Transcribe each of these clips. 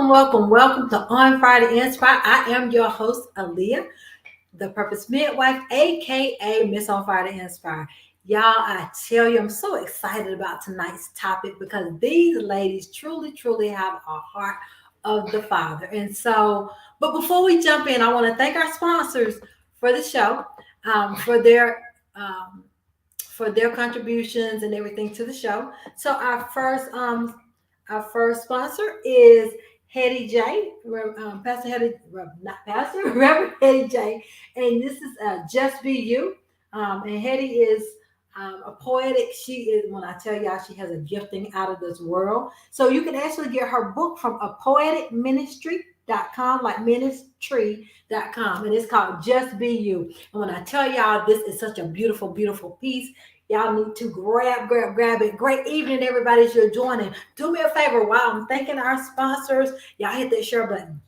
Welcome to On Friday Inspire. I am your host, Aaliyah, the Purpose Midwife, aka Miss On Friday Inspire. Y'all, I tell you, I'm so excited about tonight's topic because these ladies truly have a heart of the Father. But before we jump in, I want to thank our sponsors for the show, um, for their um, for their contributions and everything to the show. So our first sponsor is Hetty J, Pastor Hetty, not Pastor, Reverend Hetty J, and this is Just Be You. And Hetty is a poetic. She is, when I tell y'all, she has a gifting out of this world. So you can actually get her book from a poeticministry.com, like ministry.com, and it's called Just Be You. And when I tell y'all, this is such a beautiful piece. Y'all need to grab it. Great evening, everybody, as you're joining. Do me a favor while I'm thanking our sponsors. Y'all hit that share button.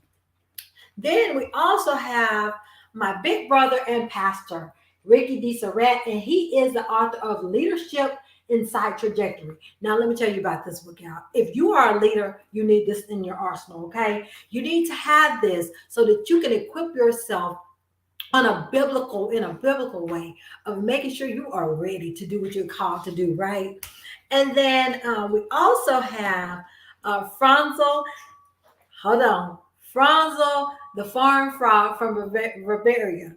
Then we also have my big brother and pastor, Ricky D. Surratt, and he is the author of Leadership Inside Trajectory. Now, let me tell you about this book, y'all. If you are a leader, you need this in your arsenal, okay? You need to have this so that you can equip yourself in a biblical way of making sure you are ready to do what you're called to do, right? And then we also have Franzel. Hold on, Franzel, the farm frog from Bavaria.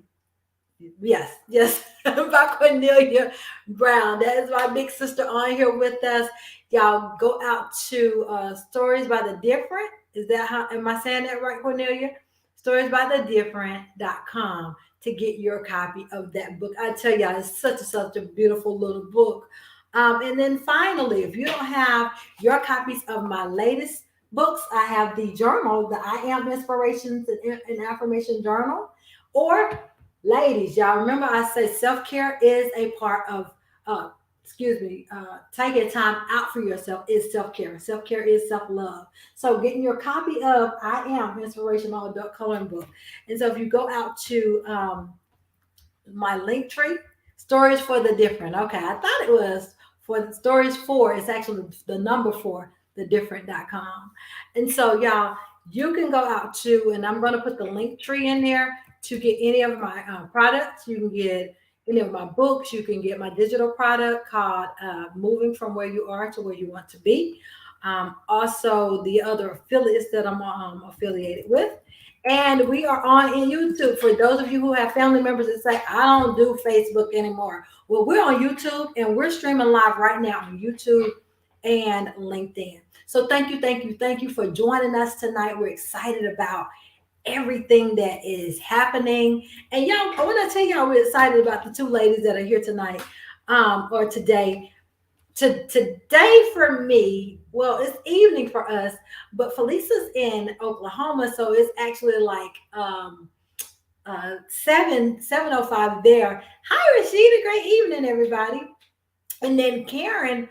Yes, by Cornelia Brown. That is my big sister on here with us. Y'all go out to Stories by the Different. Is that how? Am I saying that right, Cornelia? Storiesbythedifferent.com to get your copy of that book. I tell y'all, it's such a beautiful little book. And then finally, if you don't have your copies of my latest books, I have the journal, the I Am Inspirations and Affirmation Journal. Or, ladies, y'all remember I say self-care is a part of taking time out for yourself is self-care. Self-care is self-love. So getting your copy of I Am Inspirational Adult Coloring Book. And so if you go out to my link tree, Stories for the Different. Okay, I thought it was for the Stories for, it's actually the number 4, the different.com. And so y'all, you can go out to, and I'm going to put the link tree in there to get any of my products. You can get any of my books. You can get my digital product called Moving from Where You Are to Where You Want to Be. Also, the other affiliates that I'm affiliated with. And we are on in YouTube. For those of you who have family members that say, I don't do Facebook anymore. Well, we're on YouTube and we're streaming live right now on YouTube and LinkedIn. So thank you for joining us tonight. We're excited about everything that is happening. And y'all, I want to tell y'all we're excited about the 2 ladies that are here tonight or today. Today for me, well, it's evening for us, but Felicia's in Oklahoma, so it's actually like 7:05 there. Hi, Rashida. Great evening, everybody. And then Carren,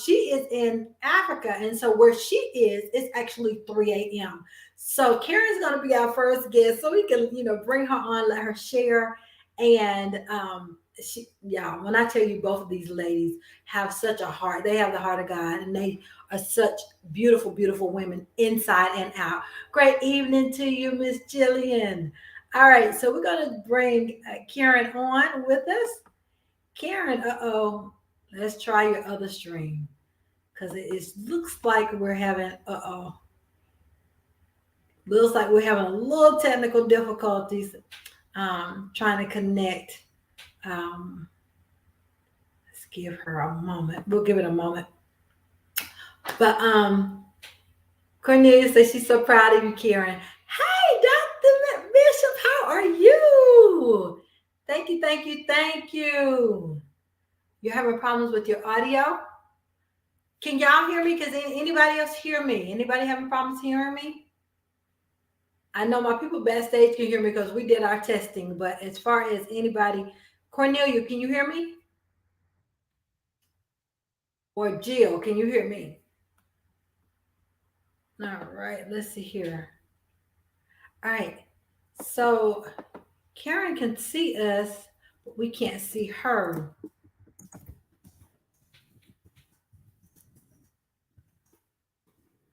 she is in Africa, and so where she is, it's actually 3 a.m. So Karen's going to be our first guest, so we can, bring her on, let her share. And when I tell you, both of these ladies have such a heart. They have the heart of God, and they are such beautiful women inside and out. Great evening to you, Miss Jillian. All right, so we're going to bring Carren on with us. Carren, let's try your other stream because it looks like we're having a little technical difficulties trying to connect. Let's give her a moment. We'll give it a moment. But Cornelia says she's so proud of you, Carren. Hey, Dr. Bishop, how are you? Thank you. You're having problems with your audio? Can y'all hear me? Can anybody else hear me? Anybody having problems hearing me? I know my people backstage can hear me because we did our testing, but as far as anybody, Cornelia, can you hear me? Or Jill, can you hear me? All right, let's see here. All right, so Carren can see us, but we can't see her.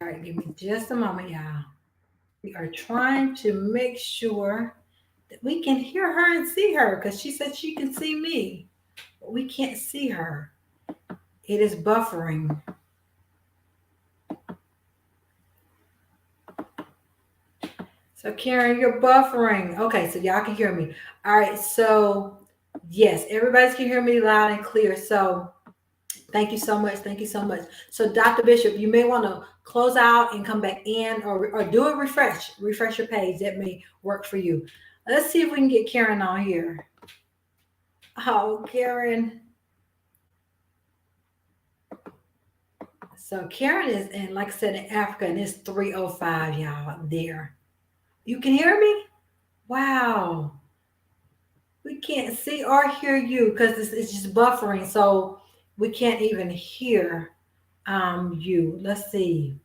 All right, give me just a moment, y'all. We are trying to make sure that we can hear her and see her because she said she can see me, but we can't see her. It is buffering. So Karen, you're buffering. Okay, so y'all can hear me. All right, so yes, everybody can hear me loud and clear. So thank you so much. Thank you so much. So Dr. Bishop, you may want to close out and come back in or do a refresh your page. That may work for you. Let's see if we can get Karen on here. Oh, Karen. So Karen is in, like I said, in Africa, and it's 3:05, y'all, there. You can hear me? Wow. We can't see or hear you because it's just buffering, so we can't even hear you. Let's see.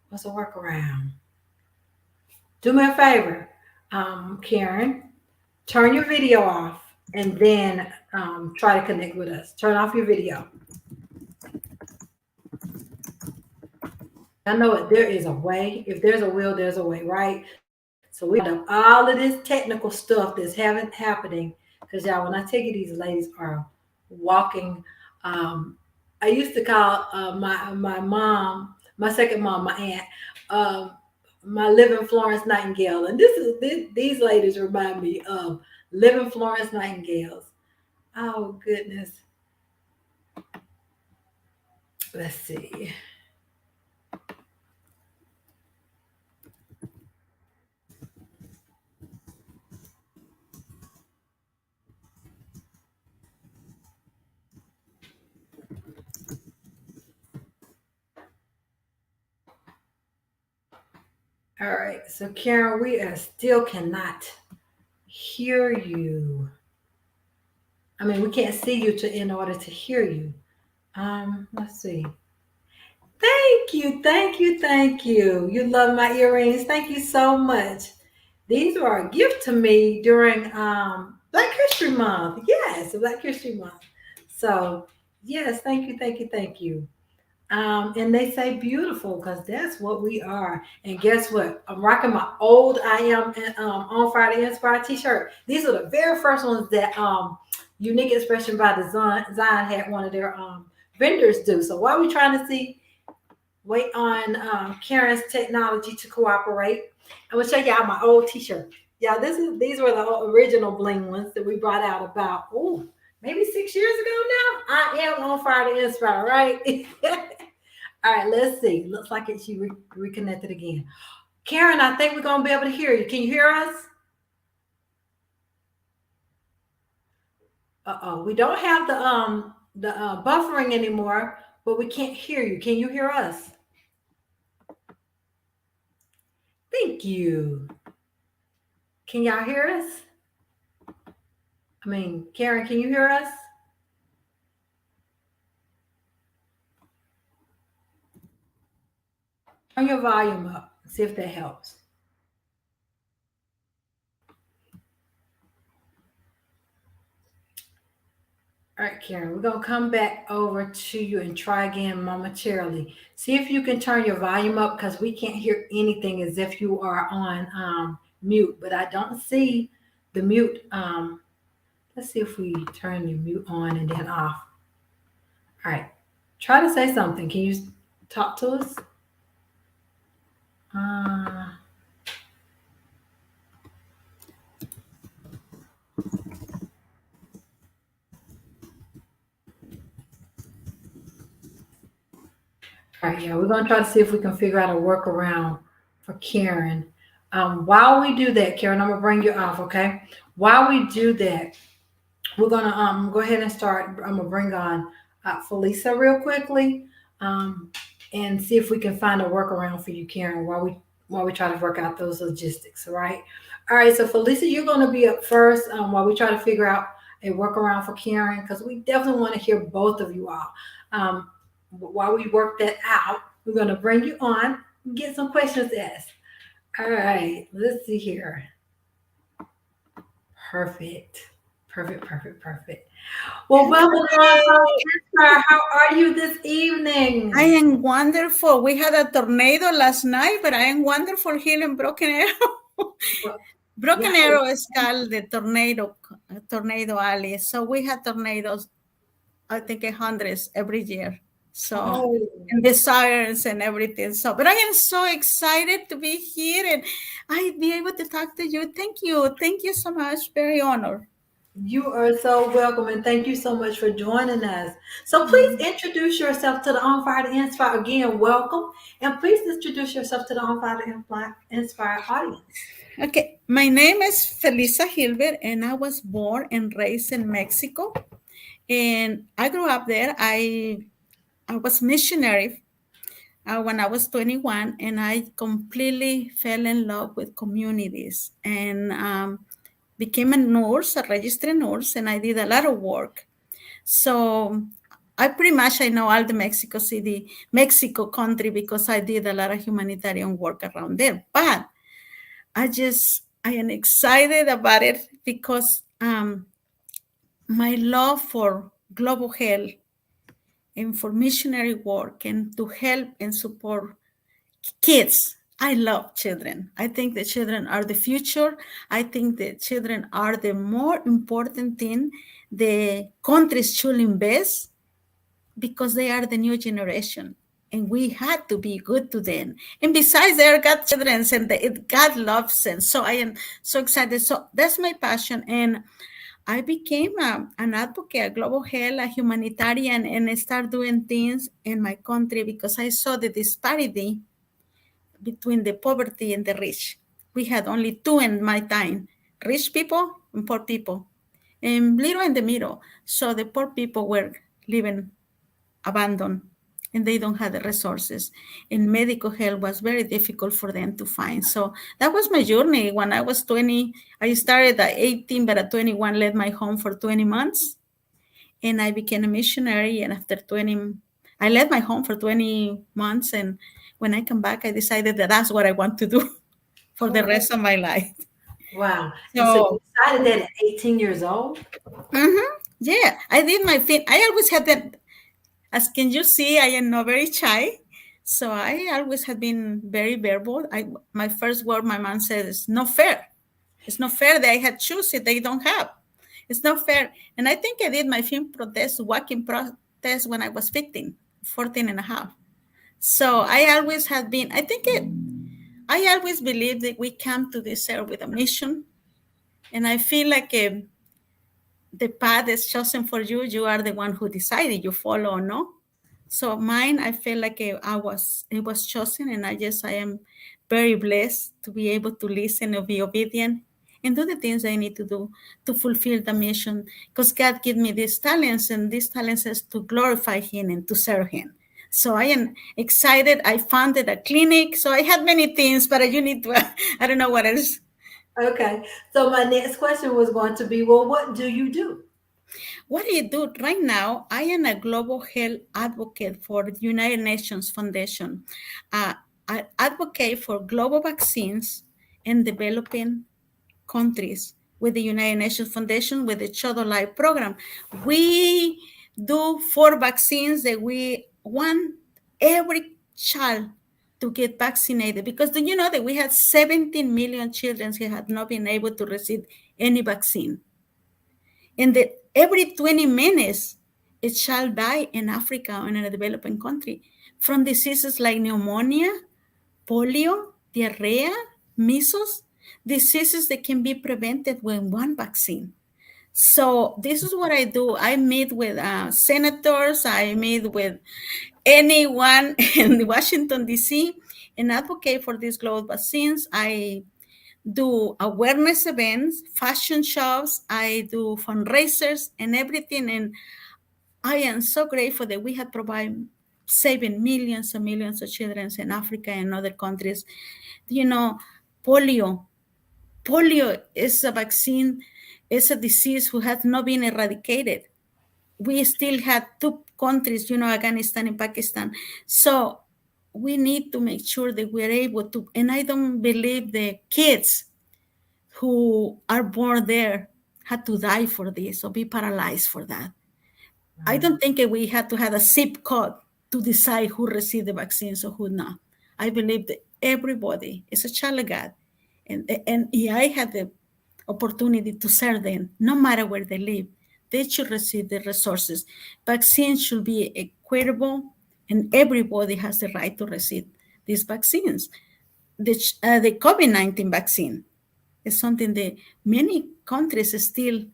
What's a workaround? Do me a favor, Karen. Turn your video off and then try to connect with us. Turn off your video. I know it, there is a way. If there's a will, there's a way, right? So we have all of this technical stuff that's happening. Because y'all, when I tell you these ladies are walking, I used to call my mom, my second mom, my aunt, um, my living Florence Nightingale, and these ladies remind me of living Florence Nightingales. Oh goodness, let's see. All right, so Karen, we still cannot hear you. I mean, we can't see you in order to hear you. Let's see. Thank you, thank you, thank you. You love my earrings. Thank you so much. These were a gift to me during Black History Month. Yes, Black History Month. So yes, thank you, thank you, thank you. And they say beautiful because that's what we are. And guess what? I'm rocking my old I Am on Friday Inspired t-shirt. These are the very first ones that Unique Expression by Design had one of their vendors do. So while we're trying to wait on Karen's technology to cooperate, I'm gonna show y'all my old t-shirt. Yeah, these were the original bling ones that we brought out about maybe 6 years ago now. I am on Friday Inspired, right? All right, let's see. Looks like she reconnected again. Karen, I think we're gonna be able to hear you. Can you hear us? We don't have the buffering anymore, but we can't hear you. Can you hear us? Thank you. Can y'all hear us? I mean, Karen, can you hear us? Turn your volume up. See if that helps. All right, Karen, we're going to come back over to you and try again momentarily. See if you can turn your volume up because we can't hear anything as if you are on mute, but I don't see the mute. Let's see if we turn the mute on and then off. All right, try to say something. Can you talk to us? All right, yeah, we're going to try to see if we can figure out a workaround for Karen. While we do that, Karen, I'm going to bring you off, okay? While we do that, we're going to go ahead and start. I'm going to bring on Felicia real quickly and see if we can find a workaround for you, Karen, while we try to work out those logistics, all right? All right, so Felicia, you're going to be up first while we try to figure out a workaround for Karen because we definitely want to hear both of you all. While we work that out, we're going to bring you on and get some questions asked. All right, let's see here. Perfect. Perfect, perfect, perfect. Well, welcome to Untitled Chapter. How are you this I evening? am wonderful. We had a tornado last night, but I am wonderful here in Broken Arrow. Well, Broken wow. Arrow is called the tornado alley. So we had tornadoes, I think, hundreds every year. So, Oh, and the sirens and everything. So, but I am so excited to be here and I be able to talk to you. Thank you. Thank you so much. Very honored. you are so welcome, and thank you so much for joining us. So, please introduce yourself to the On Fire to Inspire. Again, welcome, and please introduce yourself to the On Fire to Inspire audience. Okay, my name is Felicia Hilbert, and I was born and raised in Mexico. And I grew up there. I was missionary when I was 21, and I completely fell in love with communities and became a nurse, a registered nurse, and I did a lot of work. So I know all the Mexico country because I did a lot of humanitarian work around there. But I am excited about it because my love for global health and for missionary work and to help and support kids. I love children. I think the children are the future. I think the children are the more important thing the countries should invest because they are the new generation. And we had to be good to them. And besides, they are God's children and God loves them. So I am so excited. So that's my passion. And I became an advocate, a global health, a humanitarian, and I started doing things in my country because I saw the disparity between the poverty and the rich. We had only two in my time, rich people and poor people, and little in the middle. So the poor people were living abandoned and they don't have the resources. And medical help was very difficult for them to find. So that was my journey. When I was 20, I started at 18, but at 21, left my home for 20 months. And I became a missionary. And after 20, I left my home for 20 months. And when I come back, I decided that that's what I want to do for the Oh, rest of my life. wow. And so you So, decided that at 18 years old? yeah, I did my thing. I always had that. As can you see, I am not very shy. So I always have been very verbal. My first word my mom said is not fair. It's not fair that I had choose it they don't have. It's not fair. And I think I did my film protest, walking protest when I was 15, 14 and a half. So I always have been, I always believe that we come to this earth with a mission. And I feel like the path is chosen for you. You are the one who decided you follow or no. So mine, I feel like it was chosen, and I am very blessed to be able to listen and be obedient and do the things I need to do to fulfill the mission. Because God gave me these talents, and these talents is to glorify Him and to serve Him. So I am excited. I founded a clinic. So I had many things, but you need to, I don't know what else. Okay. So my next question was going to be, well, what do you do? What do you do right now? I am a global health advocate for the United Nations Foundation. Uh, I advocate for global vaccines in developing countries with the United Nations Foundation with the Child Life program. We do 4 vaccines that we want every child to get vaccinated because do you know that we had 17 million children who have not been able to receive any vaccine? And that every 20 minutes, a child die in Africa or in a developing country from diseases like pneumonia, polio, diarrhea, measles, diseases that can be prevented with one vaccine. So this is what I do. I meet with senators. I meet with anyone in Washington, D.C., and advocate for these global vaccines. I do awareness events, fashion shows, I do fundraisers and everything. And I am so grateful that we have provided saving millions and millions of children in Africa and other countries. You know, polio. Polio is a vaccine, is a disease who has not been eradicated. We still had 2 countries, Afghanistan and Pakistan. So we need to make sure that we're able to, and I don't believe the kids who are born there had to die for this or be paralyzed for that. I Mm. don't think we had to have a zip code to decide who received the vaccines or who not. I believe that everybody is a child of God. And I had the opportunity to serve them, no matter where they live. They should receive the resources. Vaccines should be equitable, and everybody has the right to receive these vaccines. The COVID-19 vaccine is something that many countries still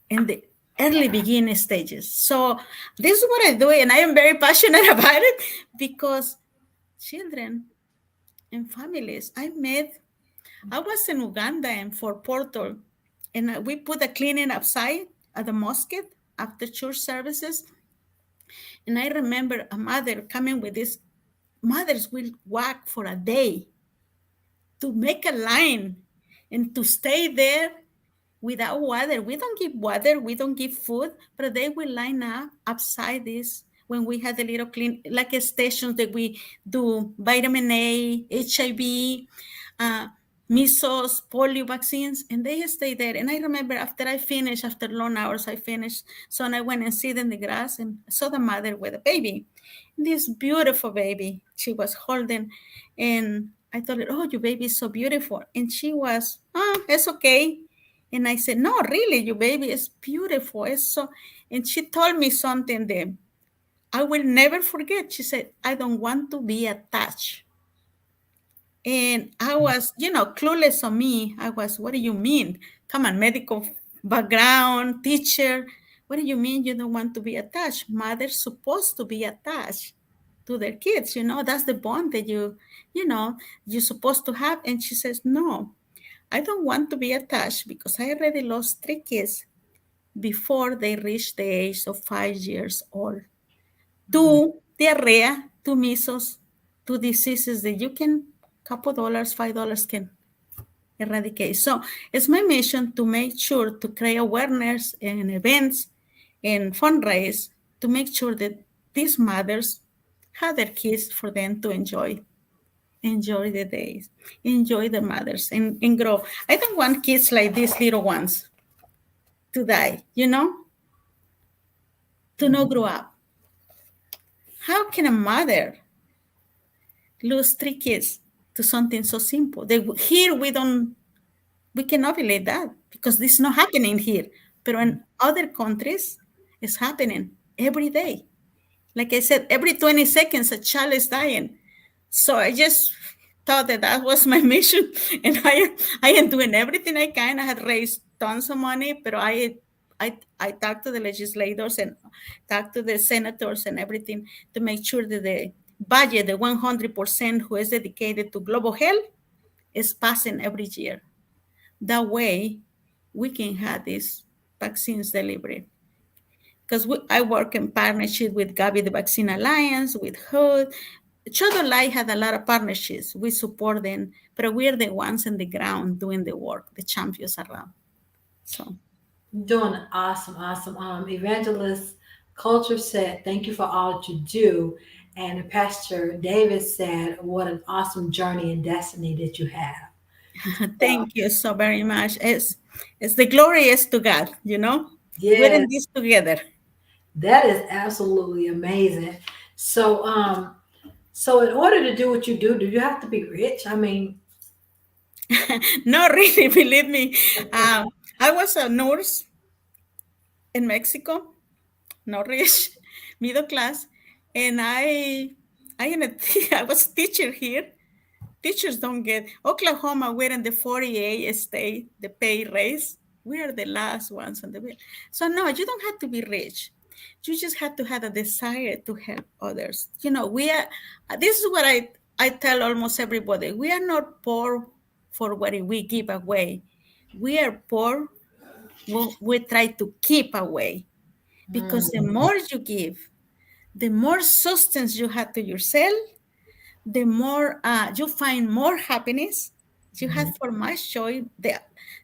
in the early beginning stages. So this is what I do, and I am very passionate about it because children and families. I was in Uganda and Fort Portal, and we put a cleaning outside at the mosque after church services. And I remember a mother coming with this. Mothers will walk for a day to make a line and to stay there without water. We don't give water, we don't give food, but they will line up upside this when we had the little clean, like a stations that we do vitamin A, HIV, uh, measles, polio vaccines, and they stay there. And I remember after I finished, after long hours, I finished. So I went and sit in the grass and saw the mother with a baby, this beautiful baby she was holding. And I told her, "Oh, your baby is so beautiful." And she was, "Oh, it's okay." And I said, "No, really, your baby is beautiful. It's so," and she told me something that I will never forget. She said, "I don't want to be attached." And I was, clueless on me. I was, "What do you mean? Come on, medical background, teacher. What do you mean you don't want to be attached? Mother's supposed to be attached to their kids. That's the bond that you're supposed to have." And she says, "No, I don't want to be attached because I already lost 3 kids before they reached the age of 5 years old. Mm. Two diarrhea, two measles, two diseases that you can, couple dollars, $5 can eradicate." So it's my mission to make sure to create awareness and events and fundraise to make sure that these mothers have their kids for them to enjoy the days, enjoy the mothers, and grow. I don't want kids like these little ones to die, to not grow up. How can a mother lose 3 kids to something so simple? Here we cannot relate that because this is not happening here. But in other countries, it's happening every day. Like I said, every 20 seconds, a child is dying. So I just thought that was my mission, and I am doing everything I can. I had raised tons of money, but I talked to the legislators and talked to the senators and everything to make sure that the budget, the 100% who is dedicated to global health, is passing every year. That way, we can have these vaccines delivered because I work in partnership with Gavi, the Vaccine Alliance, with HUD. Children Life had a lot of partnerships. We support them, but we're the ones on the ground doing the work, the champions around. So Doing awesome, awesome. Evangelist Culture said, "Thank you for all that you do." And Pastor David said, "What an awesome journey and destiny that you have." So, thank you so very much. It's the glory is to God, We're yes, in this together. that is absolutely amazing. So, so in order to do what you do you have to be rich? I mean, Not really, believe me. I was a nurse in Mexico, not rich, middle class, and I was a teacher here. Teachers don't get Oklahoma. We're in the 48 state, the pay raise. We are the last ones on the bill. So no, you don't have to be rich. You just have to have a desire to help others. We are. This is what I tell almost everybody. We are not poor for what we give away. We are poor what we try to keep away. Because the mm, more you give, the more substance you have to yourself, the more you find more happiness. You have mhm, for much joy.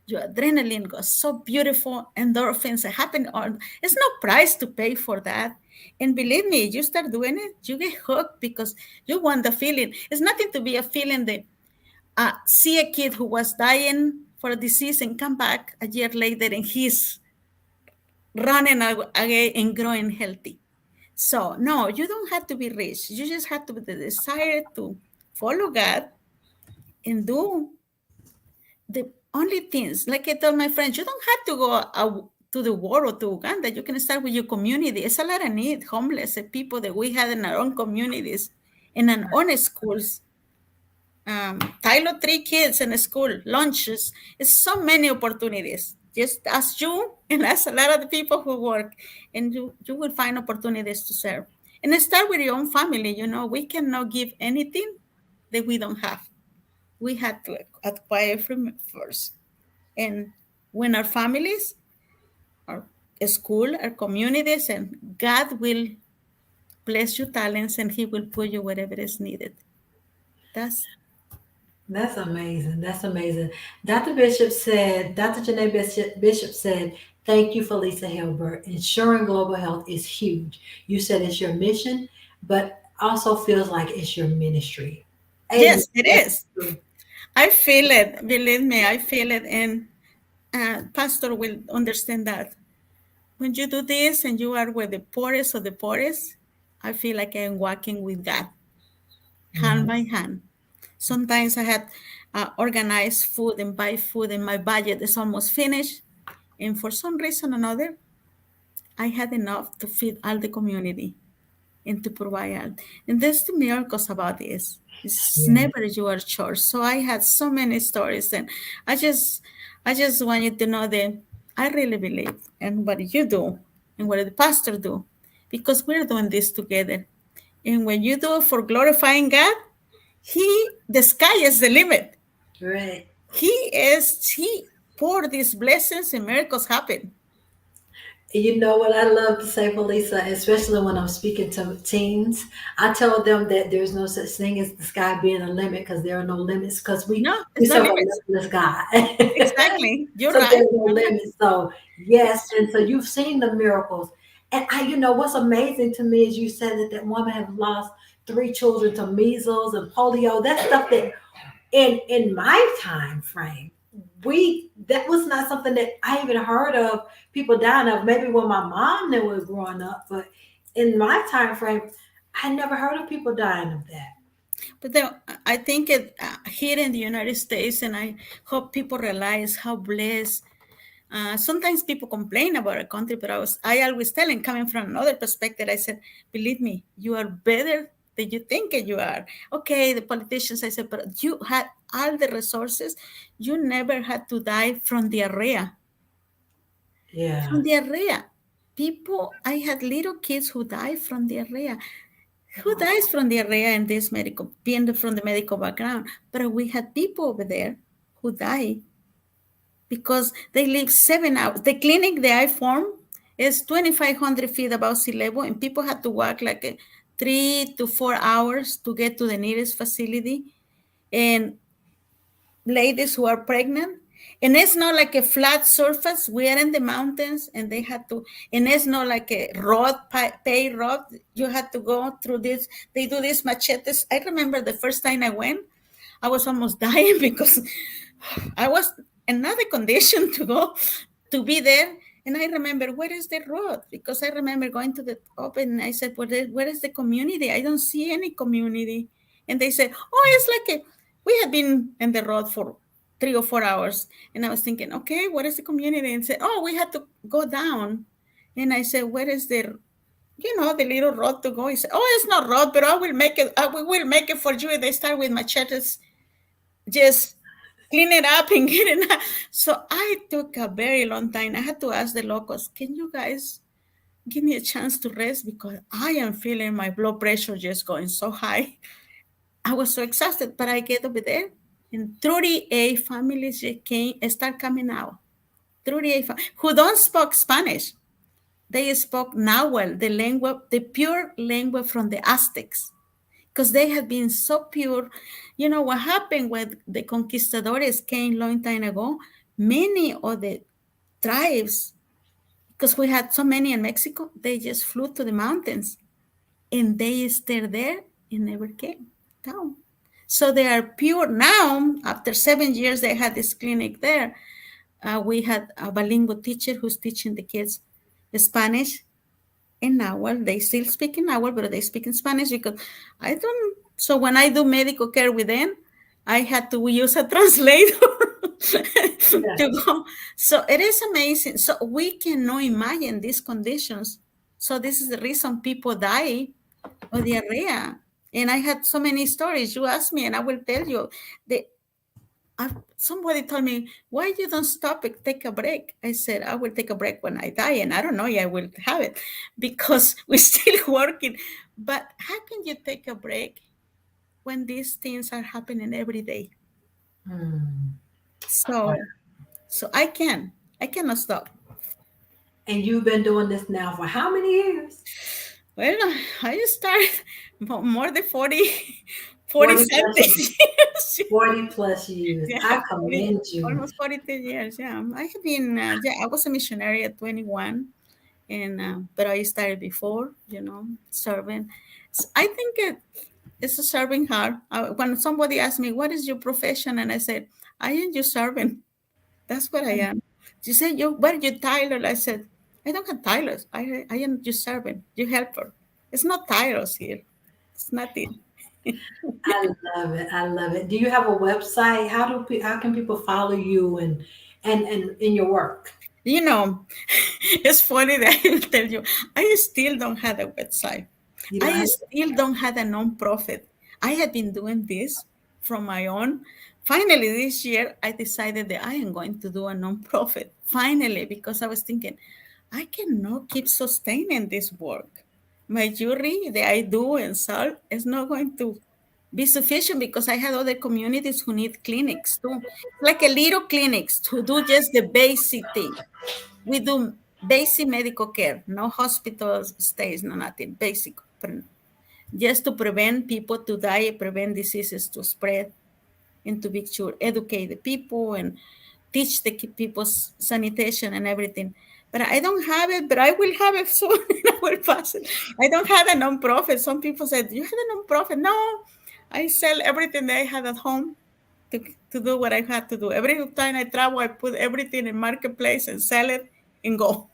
Your adrenaline goes so beautiful, endorphins happen. It's no price to pay for that. And believe me, you start doing it, you get hooked because you want the feeling. It's nothing to be a feeling that see a kid who was dying for a disease and come back a year later and he's running again and growing healthy. So no, you don't have to be rich. You just have to be the desire to follow God and do the only things. Like I told my friends, you don't have to go to the war or to Uganda. You can start with your community. It's a lot of need, homeless people that we had in our own communities, in our own schools. Tyler, 3 kids in a school, lunches. It's so many opportunities. Just ask you and ask a lot of the people who work, and you will find opportunities to serve. And start with your own family. We cannot give anything that we don't have. We have to acquire from first. And when our families, our school, our communities, and God will bless your talents and He will put you wherever is needed. That's That's amazing. That's amazing. Dr. Janae Bishop said, thank you, Felicia Hilbert. Ensuring global health is huge. You said it's your mission, but also feels like it's your ministry. Amen. yes, it That's is. true. I feel it. Believe me, I feel it. And Pastor will understand that. When you do this and you are with the poorest of the poorest, I feel like I'm walking with God, hand Yeah. by hand. Sometimes I had organized food and buy food, and my budget is almost finished. And for some reason or another, I had enough to feed all the community and to provide all. And that's the miracles about this. It's Yeah. never your church. So I had so many stories, and I just, I just want you to know that I really believe in what you do and what the pastor do, because we're doing this together. And when you do it for glorifying God, the sky is the limit. Right. He poured these blessings and miracles happen. You know what I love to say, Felisa, especially when I'm speaking to teens, I tell them that there's no such thing as the sky being a limit because there are no limits because we No, we it's no serve a limits. limitless God. Exactly. You're So right. there's no You're right. limits. So yes, Yes. and so you've seen the miracles. And what's amazing to me is you said that that woman had lost 3 children to measles and polio. That's stuff that in my time frame we that was not something that I even heard of people dying of. Maybe when my mom knew was growing up, but in my time frame I never heard of people dying of that. But I think here in the United States, and I hope people realize how blessed. Sometimes people complain about our country, but I always tell them, coming from another perspective, I said, believe me, you are better than you think you are. Okay, the politicians, I said, but you had all the resources. You never had to die from diarrhea. Yeah. From diarrhea. I had little kids who died from diarrhea. Who dies from diarrhea in this medical, being from the medical background? But we had people over there who die because they live 7 hours. The clinic that I formed is 2,500 feet above sea level, and people had to walk like 3 to 4 hours to get to the nearest facility. And ladies who are pregnant, and it's not like a flat surface. We are in the mountains, and they had to, and it's not like a road, pay road. You had to go through this. They do these machetes. I remember the first time I went, I was almost dying because I was in another condition to go to be there. And I remember, where is the road? Because I remember going to the top and I said, where is the community? I don't see any community. And they said, oh, it's like we had been in the road for 3 or 4 hours. And I was thinking, okay, what is the community? And said, oh, we had to go down. And I said, where is the little road to go? He said, oh, it's not road, but I will make it. We will make it for you. And they start with machetes, just clean it up and get it out. So I took a very long time. I had to ask the locals, can you guys give me a chance to rest? Because I am feeling my blood pressure just going so high. I was so exhausted, but I get over there and 38 families start coming out. 38 who don't speak Spanish. They spoke Nahuatl, the pure language from the Aztecs, because they had been so pure. You know what happened when the conquistadores came long time ago? Many of the tribes, because we had so many in Mexico, they just flew to the mountains and they stayed there and never came down. So they are pure. Now, after 7 years, they had this clinic there. We had a bilingual teacher who's teaching the kids Spanish in Nahuatl. They still speak in Nahuatl, but they speak in Spanish because I don't. So when I do medical care with them, I had to use a translator Yeah. to go. So it is amazing. So we cannot imagine these conditions. So this is the reason people die of diarrhea. And I had so many stories. You ask me, and I will tell you. The Somebody told me, why you don't stop and take a break? I said, I will take a break when I die, and I don't know yet I will have it because we're still working. But how can you take a break when these things are happening every day? Hmm. Wow. So, so I cannot stop. And you've been doing this now for how many years? Well, I started more than 40, 40 40 plus something years. years. 40 plus years. Yeah, I 40, commend you. almost 42 years. Yeah, I have been, yeah, I was a missionary at 21, and but I started before, serving. I think it's a serving hard. When somebody asked me, what is your profession? And I said, I am just serving. That's what I am. She said, what are you, Tyler? I said, I don't have Tylers. I am just serving, you helper. It's not titles here. It's nothing. I love it. I love it. Do you have a website? How can people follow you and in your work? You know, it's funny that I will tell you, I still don't have a website. You don't I have still don't have a non-profit. I have been doing this from my own. Finally, this year, I decided that I am going to do a non-profit. Finally, because I was thinking, I cannot keep sustaining this work. My jewelry that I do and sell is not going to be sufficient because I had other communities who need clinics too. Like a little clinics to do just the basic thing. We do basic medical care, no hospital stays, no nothing, basic, just to prevent people to die, prevent diseases to spread, and to be sure, educate the people and teach the people's sanitation and everything. But I don't have it, but I will have it soon. I will pass it. I don't have a non-profit. Some people said, you have a non-profit? No, I sell everything that I had at home to do what I had to do. Every time I travel, I put everything in marketplace and sell it and go.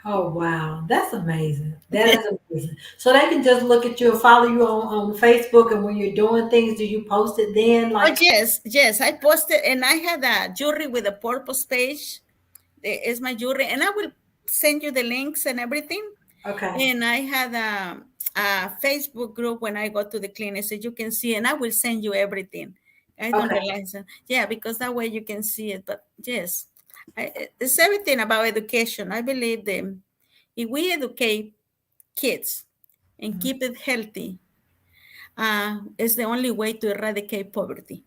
Oh wow, that's amazing. That is amazing. So they can just look at you and follow you on Facebook, and when you're doing things, do you post it then? Oh, Like, yes, yes. I posted and I had a jewelry with a purpose page. Is my jewelry, and I will send you the links and everything. okay, And I had a Facebook group when I go to the clinic, so you can see, and I will send you everything. I don't okay, realize that. Yeah, because that way you can see it. But yes, it's everything about education. I believe that if we educate kids and mhm, keep it healthy, it's the only way to eradicate poverty.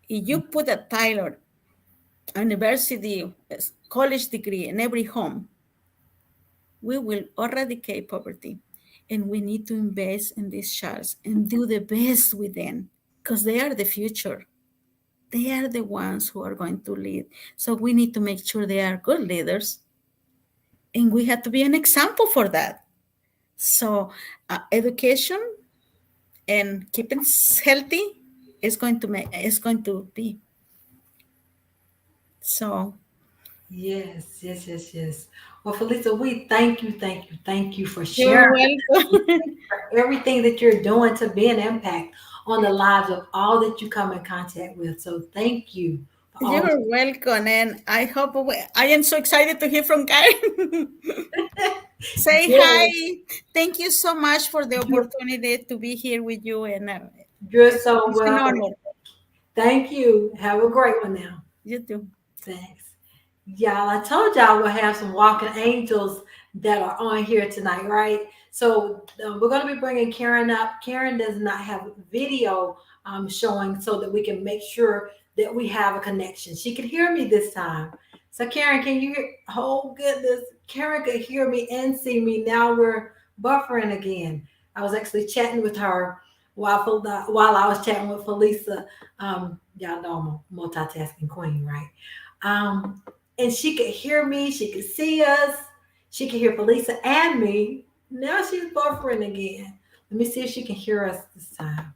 If you put a Tyler university, college degree in every home, we will eradicate poverty. And we need to invest in these childs and do the best with them because they are the future. They are the ones who are going to lead. So we need to make sure they are good leaders. And we have to be an example for that. So education and keeping healthy is going to be. So yes, yes, yes, yes. Well, Felisa, we thank you, thank you, thank you for sharing you're welcome. for everything that you're doing to be an impact on the lives of all that you come in contact with. So thank you for all that You're welcome, and I hope I am so excited to hear from Karen. Say you hi. Thank you so much for the You're, opportunity to be here with you, and you're so it's an welcome. honor. Thank you. Have a great one now. You too. Thanks. Y'all, I told y'all we'll have some walking angels that are on here tonight, right? So we're going to be bringing Karen up. Karen does not have video showing so that we can make sure that we have a connection. She could hear me this time. So Karen, can you hear? Oh goodness, Karen could hear me and see me. Now we're buffering again. I was actually chatting with her while I was chatting with Felisa. Y'all know I'm a multitasking queen, right? Um, and she could hear me, she could see us, she could hear Felisa and me. Now she's buffering again. Let me see if she can hear us this time.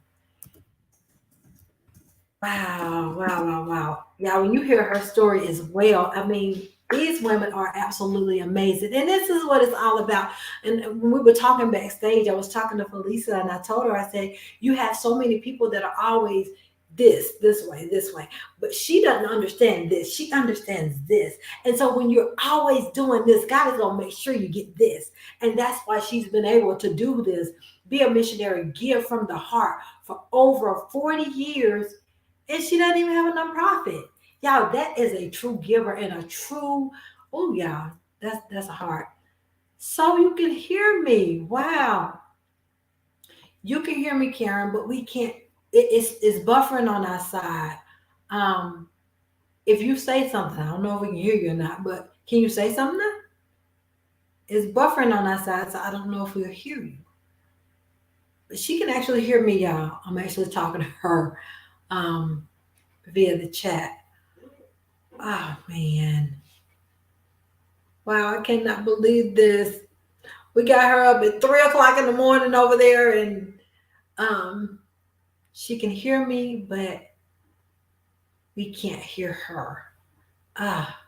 Wow, wow, wow, wow. Yeah, when you hear her story as well, I mean, these women are absolutely amazing. And this is what it's all about. And when we were talking backstage, I was talking to Felicia and I told her, I said, you have so many people that are always this way, this way. But she doesn't understand this. She understands this. And so when you're always doing this, God is going to make sure you get this. And that's why she's been able to do this, be a missionary, give from the heart for over 40 years, and she doesn't even have a nonprofit. Y'all, that is a true giver and a true, oh y'all, that's a heart. So you can hear me. Wow. You can hear me, Karen, but we can't, it's buffering on our side. Um, if you say something, I don't know if we can hear you or not, but can you say something now? It's buffering on our side, so I don't know if we'll hear you. But she can actually hear me, y'all. I'm actually talking to her um, via the chat. Oh man. Wow, I cannot believe this. We got her up at 3 o'clock in the morning over there, and um, she can hear me, but we can't hear her. Ah,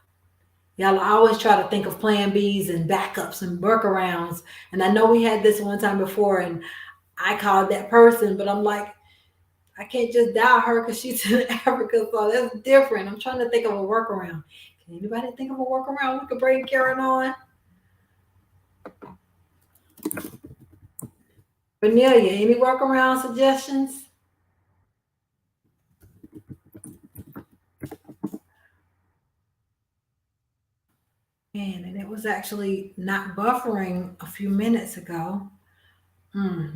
y'all I always try to think of plan Bs and backups and workarounds. And I know we had this one time before, and I called that person, but I'm like, I can't just dial her because she's in Africa, so that's different. I'm trying to think of a workaround. Can anybody think of a workaround we could bring Karen on? Vanilla, any workaround suggestions? Man, and it was actually not buffering a few minutes ago.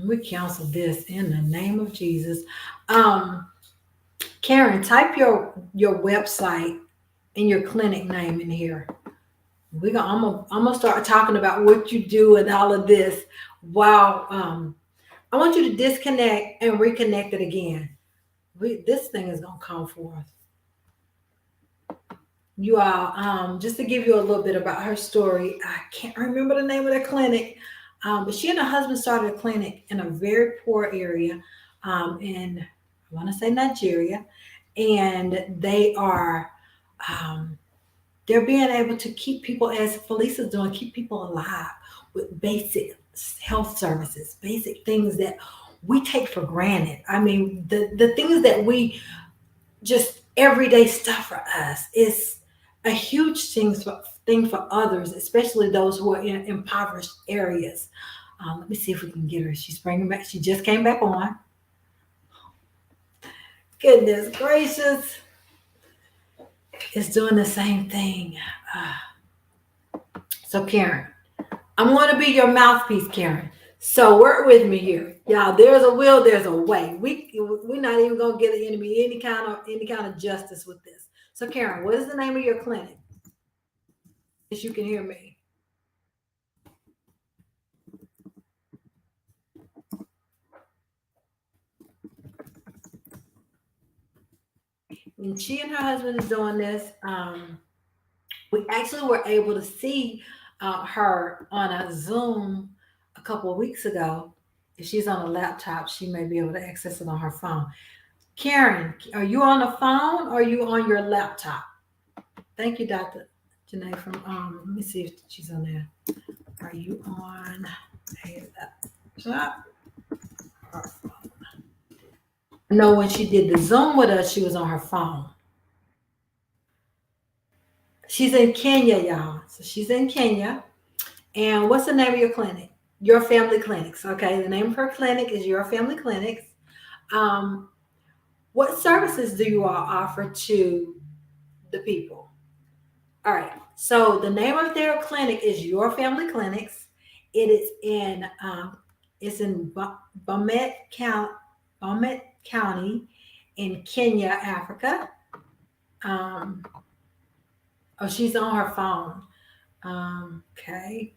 We cancel this in the name of Jesus. Um, Karen, type your website and your clinic name in here. I'm gonna start talking about what you do and all of this. Wow. I want you to disconnect and reconnect it again. This thing is gonna come forth. You all, just to give you a little bit about her story, I can't remember the name of the clinic, but she and her husband started a clinic in a very poor area in, I want to say Nigeria, and um, they're being able to keep people, as Felicia's doing, keep people alive with basic health services, basic things that we take for granted. I mean, the things that we just everyday stuff for us. It's a huge thing for others, especially those who are in impoverished areas. Let me see if we can get her. She's bringing back. She just came back on. Goodness gracious, it's doing the same thing. Uh, so Karen, I'm going to be your mouthpiece, Karen. So work with me here, y'all. There's a will, there's a way. We're not even going to give the enemy any kind of justice with this. So Karen, what is the name of your clinic? As you can hear me. And she and her husband is doing this. We actually were able to see her on a Zoom a couple of weeks ago. If she's on a laptop, she may be able to access it on her phone. Karen, are you on the phone or are you on your laptop? Thank you, Dr. Janae from let me see if she's on there. Are you on a laptop? No, when she did the Zoom with us, she was on her phone. She's in Kenya, y'all. So she's in Kenya. And what's the name of your clinic? Your Family Clinics. Okay, the name of her clinic is Your Family Clinics. Um, what services do you all offer to the people? All right. So the name of their clinic is Your Family Clinics. It is in Bomet County in Kenya, Africa. Um, oh, she's on her phone. Okay.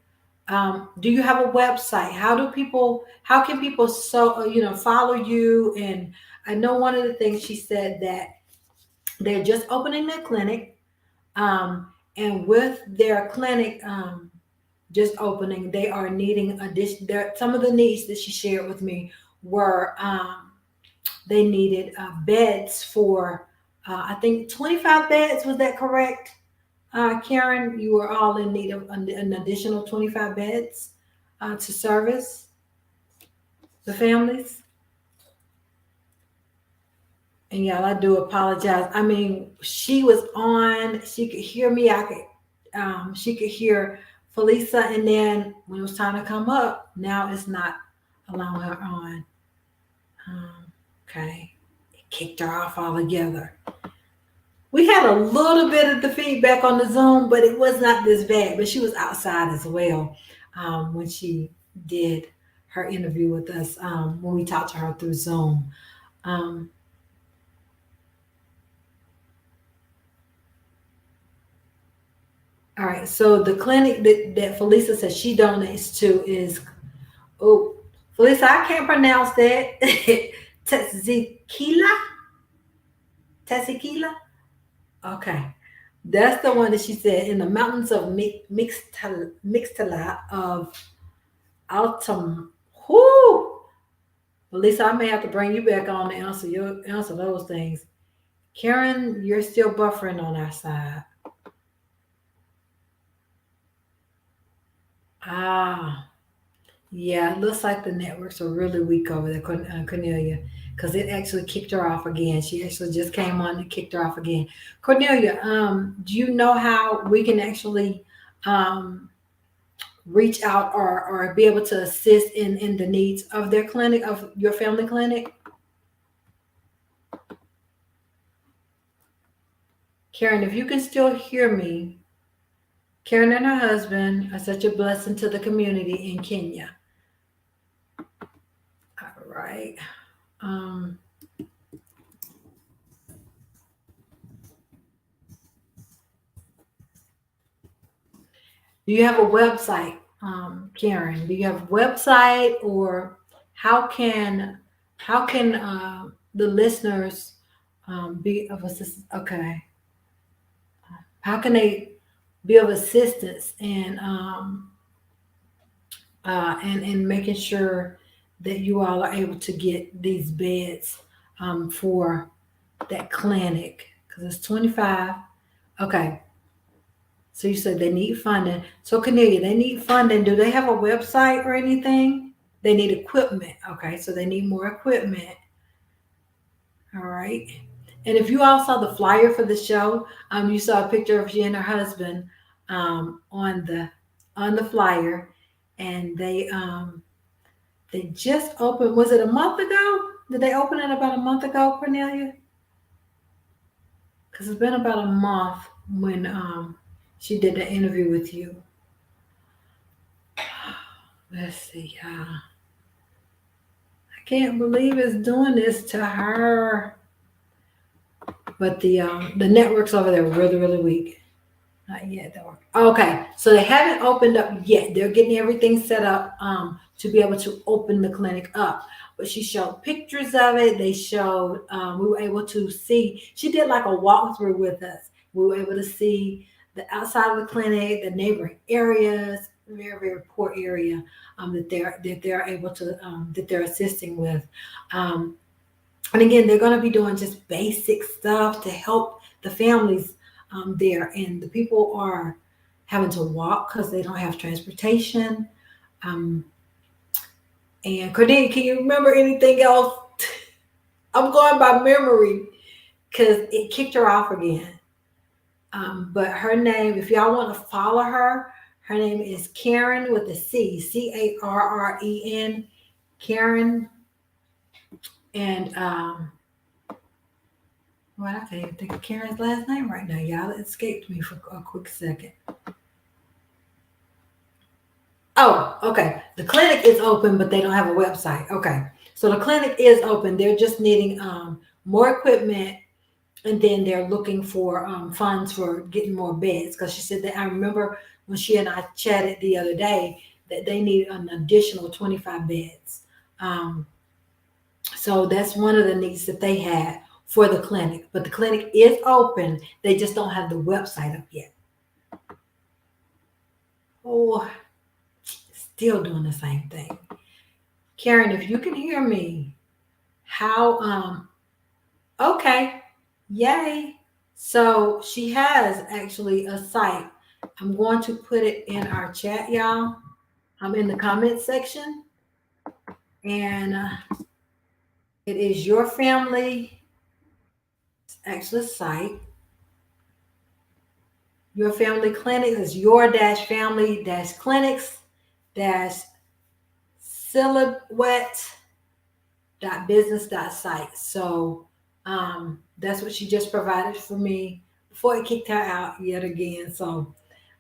Do you have a website? How can people follow you? And I know one of the things she said that they're just opening their clinic. And with their clinic just opening, they are needing addition. There, some of the needs that she shared with me were they needed beds for, I think 25 beds. Was that correct? Karen, you were all in need of an additional 25 beds to service the families. And y'all, I do apologize. I mean, she was on, she could hear me. She could hear Felisa. And then when it was time to come up, now it's not allowing her on. Okay. It kicked her off altogether. We had a little bit of the feedback on the Zoom, but it was not this bad. But she was outside as well when she did her interview with us, when we talked to her through Zoom. Um, all right, so the clinic that Felisa says she donates to is, oh, Felisa, I can't pronounce that. Tequila? Tequila? Okay. That's the one that she said in the mountains of Mixtala of Altam. Whoo! Lisa, I may have to bring you back on to answer those things. Karen, you're still buffering on our side. Ah, yeah, it looks like the networks are really weak over there, Cornelia, because it actually kicked her off again. She actually just came on and kicked her off again. Cornelia, do you know how we can actually um, reach out or be able to assist in the needs of their clinic, of your family clinic? Karen, if you can still hear me, Karen and her husband are such a blessing to the community in Kenya. All right. Um, do you have a website, Karen? Do you have a website, or how can the listeners be of assistance? Okay. How can they be of assistance and making sure that you all are able to get these beds for that clinic, because it's 25. Okay, so you said they need funding. So Cornelia, they need funding. Do they have a website or anything? They need equipment. Okay, so they need more equipment. All right. And if you all saw the flyer for the show, you saw a picture of she and her husband on the flyer, and they just opened. Was it a month ago? Did they open it about a month ago, Cornelia? Because it's been about a month when she did the interview with you. Let's see. I can't believe it's doing this to her. But the networks over there are really, really weak. Not yet, though. Okay, so they haven't opened up yet. They're getting everything set up to be able to open the clinic up. But she showed pictures of it. They showed, we were able to see, she did like a walkthrough with us. We were able to see the outside of the clinic, the neighboring areas, very, very poor area that they're able to, that they're assisting with. And again, they're going to be doing just basic stuff to help the families there. And the people are having to walk because they don't have transportation. And Cordelia, can you remember anything else? I'm going by memory because it kicked her off again. But her name, if y'all want to follow her, her name is Carren with a C, Carren. Carren. And well, I can't even think of Karen's last name right now, y'all. It escaped me for a quick second. Oh, okay. The clinic is open, but they don't have a website. Okay. So the clinic is open. They're just needing more equipment, and then they're looking for funds for getting more beds. Because she said that, I remember when she and I chatted the other day, that they need an additional 25 beds. So that's one of the needs that they had for the clinic. But the clinic is open. They just don't have the website up yet. Oh, still doing the same thing. Karen, if you can hear me, How okay. Yay. So she has actually a site. I'm going to put it in our chat, y'all. I'm in the comment section, and it is your family. It's actually a site. Your family clinics is your dash family dash clinics dash silhouette dot business dot site. So that's what she just provided for me before it kicked her out yet again. So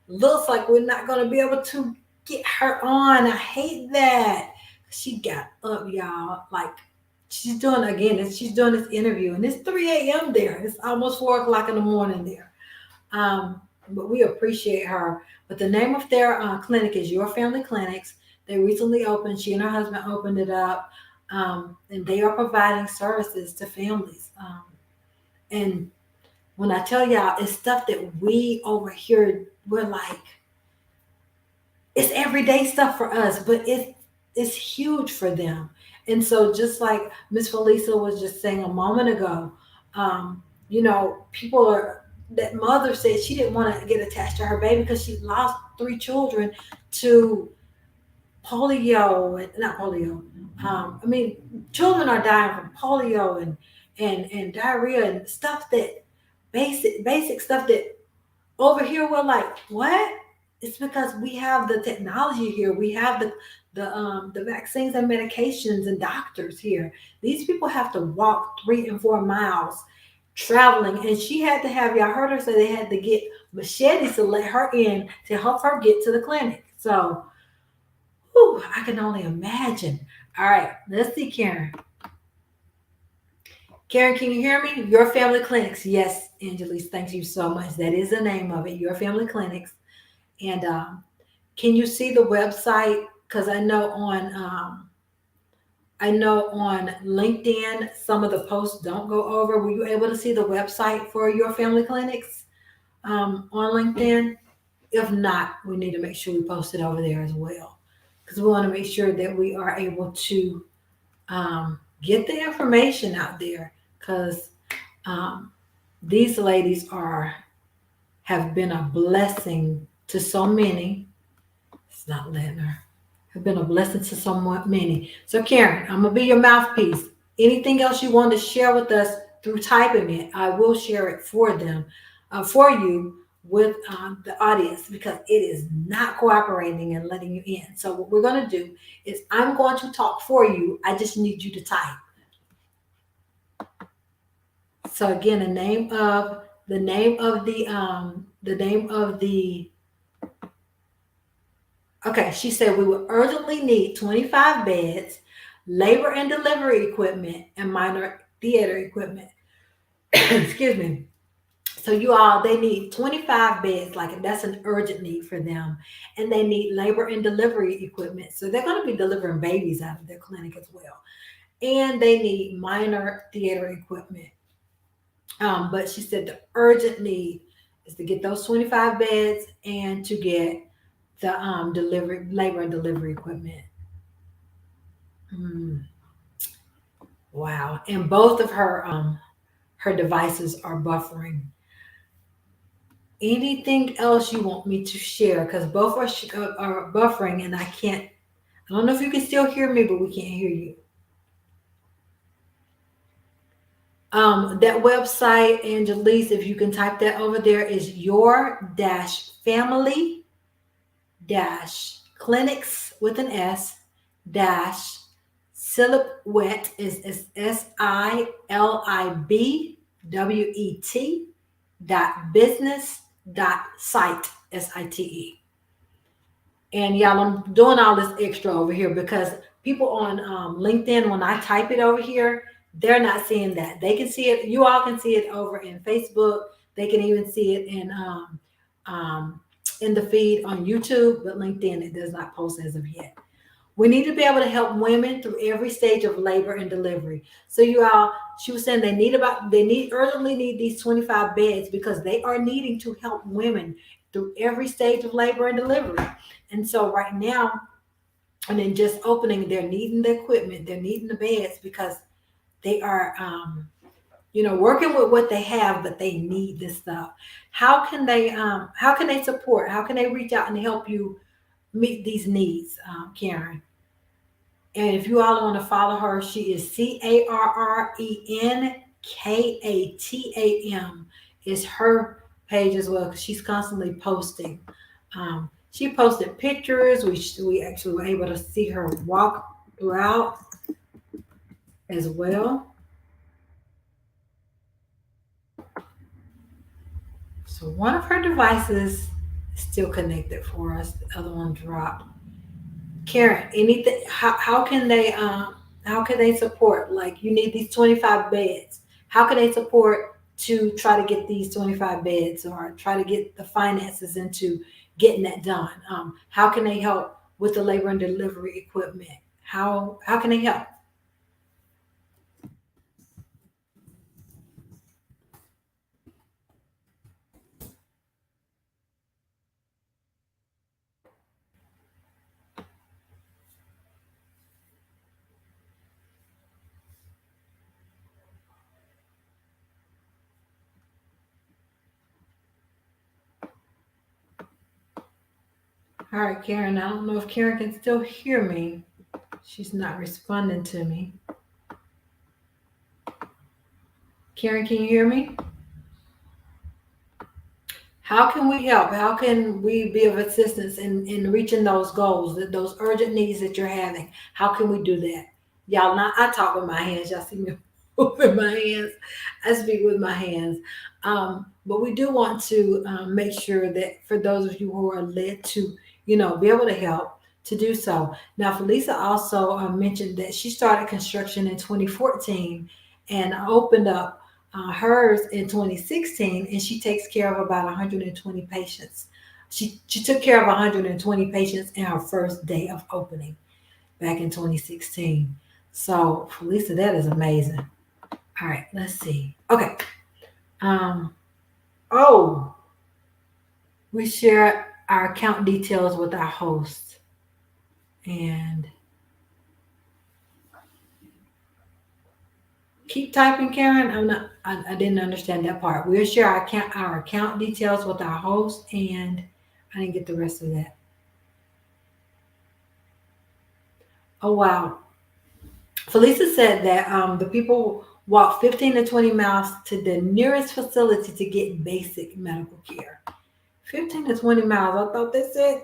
looks like we're not going to be able to get her on. I hate that. She got up, y'all. Like she's doing again. She's doing this interview, and it's 3 a.m. there. It's almost 4 o'clock in the morning there. But we appreciate her. But the name of their clinic is Your Family Clinics. They recently opened. She and her husband opened it up, and they are providing services to families. And when I tell y'all, it's stuff that we over here we're like, it's everyday stuff for us, but it's huge for them. And so just like Miss Felisa was just saying a moment ago, people are that mother said she didn't want to get attached to her baby because she lost 3 children to polio and not polio. Children are dying from polio and diarrhea and stuff that basic stuff that over here we're like, what? It's because we have the technology here. We have the vaccines and medications and doctors here. These people have to walk 3 and 4 miles traveling, and she had to have y'all heard her say they had to get machetes to let her in to help her get to the clinic. So, I can only imagine. All right, let's see, Karen. Karen, can you hear me? Your Family Clinics. Yes, Angelise, thank you so much. That is the name of it, Your Family Clinics. And can you see the website? Because I know on LinkedIn some of the posts don't go over. Were you able to see the website for Your Family Clinics on LinkedIn? If not, we need to make sure we post it over there as well, because we want to make sure that we are able to get the information out there. Because these ladies have been a blessing to so many. It's not letting her. Have been a blessing to so many. So Karen, I'm gonna be your mouthpiece. Anything else you want to share with us through typing it, I will share it for them, for you with the audience, because it is not cooperating and letting you in. So what we're gonna do is I'm going to talk for you. I just need you to type. So again, the name of the okay, she said we would urgently need 25 beds, labor and delivery equipment, and minor theater equipment. Excuse me. So you all, they need 25 beds, like that's an urgent need for them. And they need labor and delivery equipment. So they're going to be delivering babies out of their clinic as well. And they need minor theater equipment. But she said the urgent need is to get those 25 beds and to get the delivery labor and delivery equipment. Mm, wow. And both of her devices are buffering. Anything else you want me to share? Because both are buffering, and I can't. I don't know if you can still hear me, but we can't hear you. That website, Angelise, if you can type that over there, is your dash family dash clinics with an S dash silhouette is SILIBWET dot business dot site SITE. And y'all, I'm doing all this extra over here because people on LinkedIn, when I type it over here, they're not seeing that. They can see it. You all can see it over in Facebook. They can even see it in the feed on YouTube, but LinkedIn, it does not post as of yet. We need to be able to help women through every stage of labor and delivery. So you all, she was saying they urgently need these 25 beds because they are needing to help women through every stage of labor and delivery. And so right now, and then just opening, they're needing the equipment, they're needing the beds because they are working with what they have, but they need this stuff. How can they support? How can they reach out and help you meet these needs, Karen? And if you all want to follow her, she is CarrenKatam is her page as well, because she's constantly posting. She posted pictures. We actually were able to see her walk throughout as well. So one of her devices is still connected for us. The other one dropped. Karen, anything? How can they support? Like, you need these 25 beds. How can they support to try to get these 25 beds, or try to get the finances into getting that done? How can they help with the labor and delivery equipment? How can they help? All right, Karen. I don't know if Karen can still hear me. She's not responding to me. Karen, can you hear me? How can we help? How can we be of assistance in reaching those goals, those urgent needs that you're having? How can we do that? Y'all, not I talk with my hands. Y'all see me moving my hands. I speak with my hands. But we do want to make sure that for those of you who are led to, be able to help, to do so. Now, Felisa also mentioned that she started construction in 2014 and opened up hers in 2016, and she takes care of about 120 patients. She took care of 120 patients in her first day of opening back in 2016. So, Felisa, that is amazing. All right, let's see. Okay. Um, oh, we share our account details with our host. And keep typing, Karen. I didn't understand that part. We'll share our account details with our host, and I didn't get the rest of that. Oh wow. Felisa said that the people walk 15 to 20 miles to the nearest facility to get basic medical care. 15 to 20 miles. I thought they said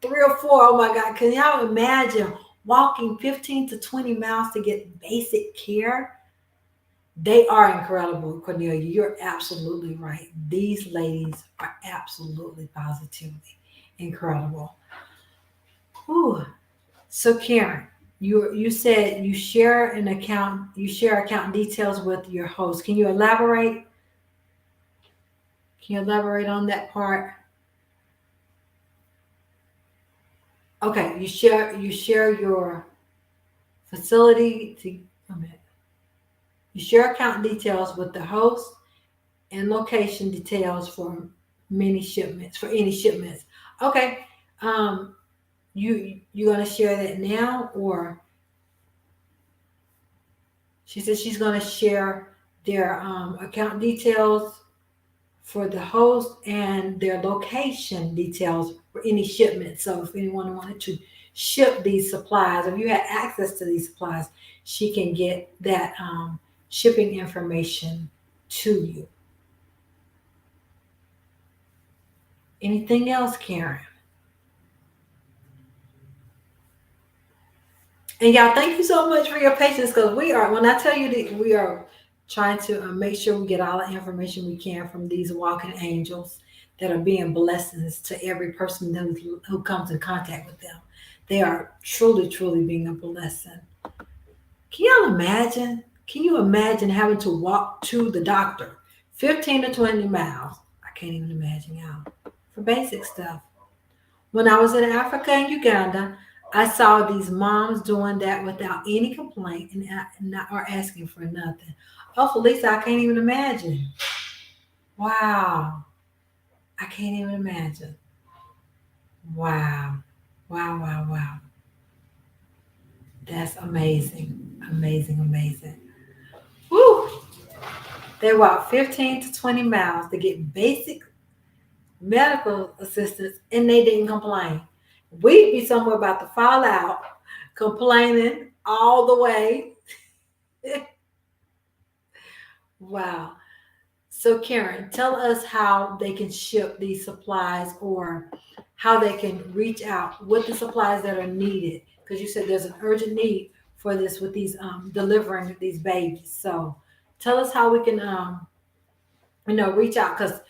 3 or 4. Oh my God. Can y'all imagine walking 15 to 20 miles to get basic care? They are incredible, Cornelia. You're absolutely right. These ladies are absolutely positively incredible. Whew. So Karen, you said you share account details with your host. Can you elaborate? Can you elaborate on that part? Okay, you share your facility to a minute. You share account details with the host and location details for any shipments. Okay. Um you gonna share that now, or she said she's gonna share their account details for the host and their location details for any shipment. So if anyone wanted to ship these supplies, or if you had access to these supplies, she can get that shipping information to you. Anything else, Karen? And y'all, thank you so much for your patience, because when I tell you that we are trying to make sure we get all the information we can from these walking angels that are being blessings to every person who comes in contact with them. They are truly, truly being a blessing. Can y'all imagine? Can you imagine having to walk to the doctor 15 to 20 miles? I can't even imagine, y'all, for basic stuff. When I was in Africa and Uganda, I saw these moms doing that without any complaint and not or asking for nothing. Oh, Felisa, I can't even imagine. Wow. I can't even imagine. Wow. Wow, wow, wow. That's amazing. Amazing, amazing. They walk 15 to 20 miles to get basic medical assistance and they didn't complain. We'd be somewhere about to fall out, complaining all the way. Wow. So, Karen, tell us how they can ship these supplies or how they can reach out with the supplies that are needed. Because you said there's an urgent need for this with these delivering these babies. So, tell us how we can, reach out because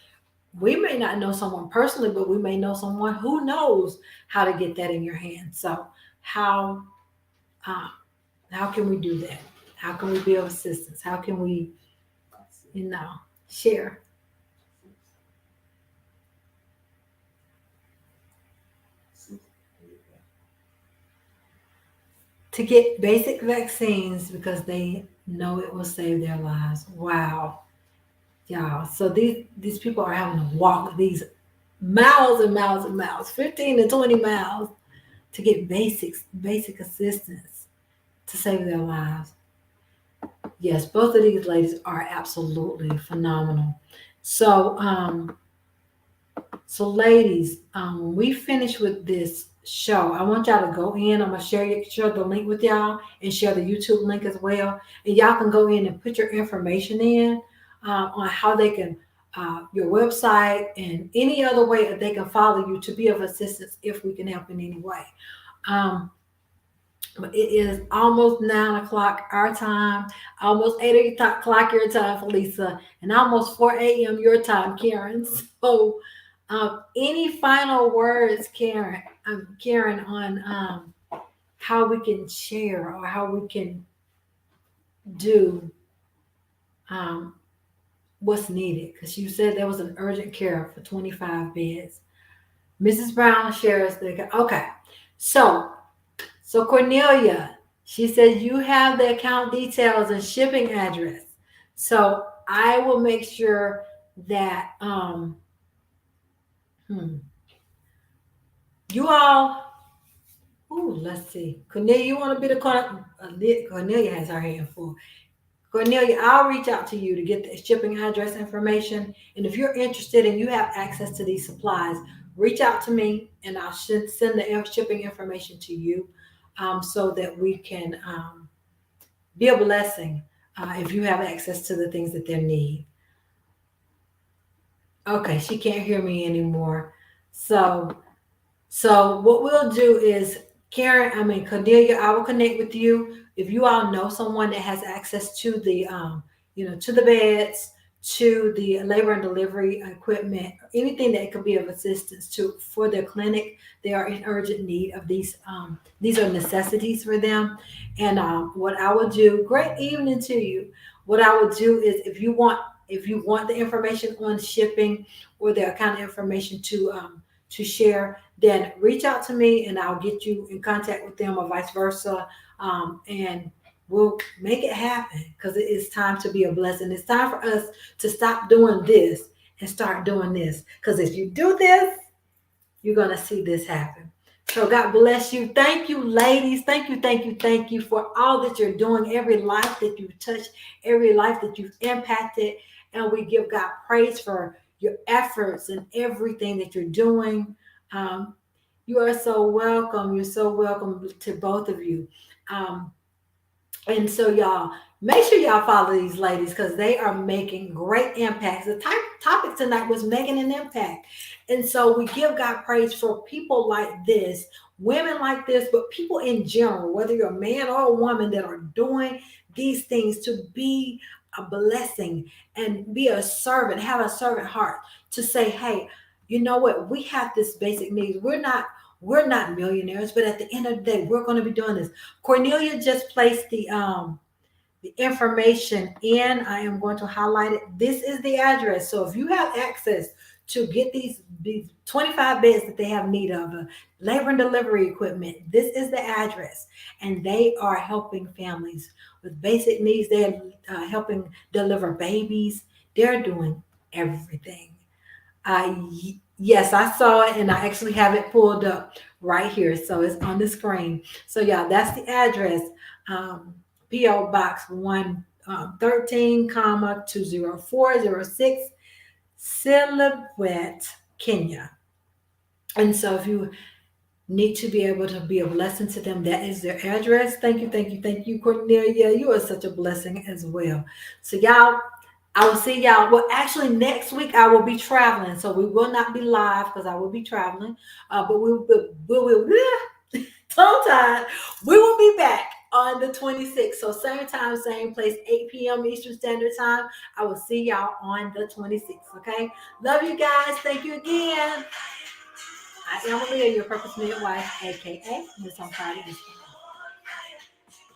we may not know someone personally, but we may know someone who knows how to get that in your hands. So, how uh, how can we do that? How can we be of assistance? How can we, you know, share? To get basic vaccines because they know it will save their lives. Wow, y'all. So these people are having to walk these miles and miles and miles, 15 to 20 miles to get basic assistance to save their lives. Yes, both of these ladies are absolutely phenomenal. So ladies, when we finish with this show, I want y'all to go in. I'm gonna share the link with y'all and share the YouTube link as well. And y'all can go in and put your information in on how they can your website and any other way that they can follow you to be of assistance if we can help in any way. Um, but it is almost 9 o'clock our time, almost 8 o'clock your time, Felisa, and almost 4 a.m. your time, Karen. So any final words, Karen, on how we can share or how we can do um, what's needed? Because you said there was an urgent care for 25 beds. Mrs. Brown shares the okay. So Cornelia, she said you have the account details and shipping address. So I will make sure that hmm, you all. Ooh, let's see. Cornelia, you want to be the Cornelia has her hand full. Cornelia, I'll reach out to you to get the shipping address information. And if you're interested and you have access to these supplies, reach out to me and I'll send the shipping information to you so that we can be a blessing if you have access to the things that they need. Okay, she can't hear me anymore. So what we'll do is, Cornelia, I will connect with you. If you all know someone that has access to the, to the beds, to the labor and delivery equipment, anything that could be of assistance to for their clinic, they are in urgent need of these. These are necessities for them. And what I will do, great evening to you. What I will do is, if you want the information on shipping or the kind of information to share, then reach out to me and I'll get you in contact with them or vice versa. And we'll make it happen because it is time to be a blessing. It's time for us to stop doing this and start doing this. Because if you do this, you're going to see this happen. So God bless you. Thank you, ladies. Thank you for all that you're doing, every life that you've touched, every life that you've impacted. And we give God praise for your efforts and everything that you're doing. Um, you are so welcome. You're so welcome to both of you. Um, and so, y'all, make sure y'all follow these ladies because they are making great impacts. The topic tonight was making an impact. And so we give God praise for people like this, women like this, but people in general, whether you're a man or a woman that are doing these things to be a blessing and be a servant, have a servant heart to say, hey, you know what? We have this basic needs. We're not millionaires, but at the end of the day, we're going to be doing this. Cornelia just placed the information in. I am going to highlight it. This is the address. So if you have access to get these 25 beds that they have need of, labor and delivery equipment, this is the address. And they are helping families with basic needs. They're helping deliver babies. They're doing everything. Yes, I saw it and I actually have it pulled up right here. So it's on the screen. So yeah, that's the address. P.O. Box 1 13, 20406, Silhouette, Kenya. And so if you need to be able to be a blessing to them, that is their address. Thank you, thank you, thank you, Cornelia. You are such a blessing as well. So y'all, I will see y'all. Well, actually, next week I will be traveling, so we will not be live because I will be traveling. But we will tongue tied. We will be back on the 26th. So same time, same place, 8 p.m. Eastern Standard Time. I will see y'all on the 26th. Okay. Love you guys. Thank you again. I am Aaliyah, your purpose midwife, aka Miss Untitled.